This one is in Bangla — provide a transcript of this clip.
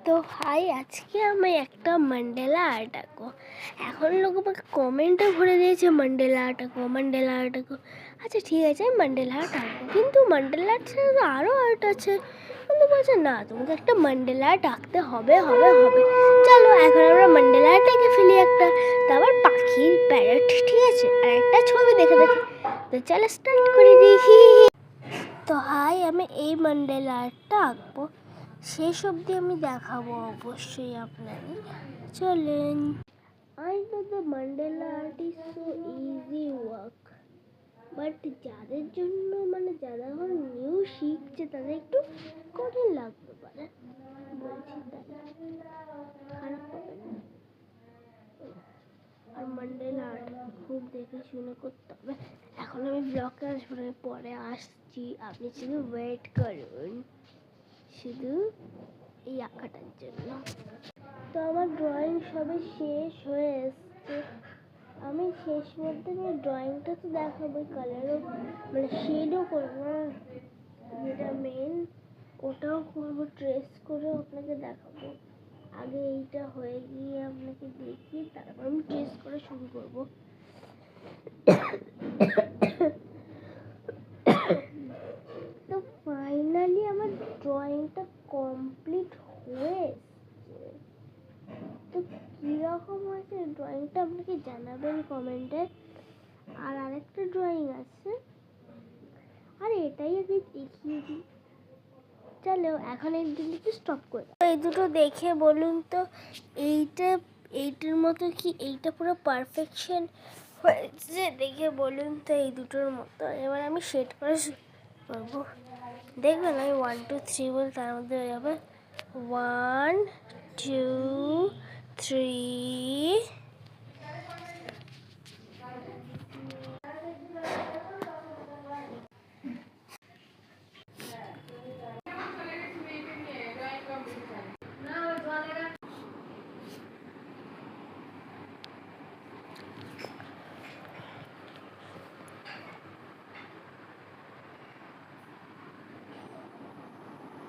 তো হাই, আজকে আমি একটা মান্ডালা আর্ট আঁকবো। এখন লোক আমাকে কমেন্টে ভরে দিয়েছে মান্ডালা আর্ট আঁকো, মান্ডালা আর্ট আঁকো। আচ্ছা ঠিক আছে, আমি মান্ডালা আর্ট আঁকবো, কিন্তু মান্ডালা আর্ট ছাড়া তো আরও আর্ট আছে। কিন্তু বলছে না, তোমাকে একটা মান্ডালা আর্ট আঁকতে হবে হবে হবে। চলো এখন আমরা মান্ডালা আর্ট এঁকে ফেলি একটা, তারপর পাখির প্যারট, ঠিক আছে, আর একটা ছবি দেখে দেখি। তো চলো স্টার্ট করে দিই। তো হাই, আমি এই মান্ডালা আর্টটা আঁকবো, শেষ অবধি আমি দেখাবো অবশ্যই আপনাদের। চলেন। I know the mandala art is so easy work, but যাদের জন্য যারা এখন নিউ শিখছে তাদের একটু কঠিন লাগতে পারে, বলছি তাই, খারাপ হবে না। আর মান্ডালা আর্ট খুব দেখে শুনে করতে হবে। এখন আমি ব্লকে আসবো না, পরে আসছি, আপনি শুধু ওয়েট করুন, শুধু এই আঁকাটার জন্য। তো আমার ড্রয়িং সবে শেষ হয়ে এসছে। আমি শেষ বলতে ড্রয়িংটা তো দেখাবো, কালারও শেডও করবো, যেটা মেন ওটাও করবো, ট্রেস করেও আপনাকে দেখাবো। আগে এইটা হয়ে গিয়ে আপনাকে দেখিয়ে তারপর আমি ট্রেস করে শুরু করবো। তো ফাইনালি আমার ড্রয়িংটা কমপ্লিট হয়ে এসছে। তো কীরকম হয়েছে ড্রয়িংটা আপনাকে জানাবেন কমেন্টে। আর আরেকটা ড্রয়িং আছে, আর এটাই আগে দেখিয়ে দিই। চলো এখন এই দুটো স্টপ করে, এই দুটো দেখে বলুন তো এইটার মতো কি এইটা পুরো পারফেকশন হয়েছে? দেখে বলুন তো এই দুটোর মতো। এবার আমি শেড করে করবো, দেখবেন আমি 1 2 3 বলে তার মধ্যে হয়ে যাবে 1 2 3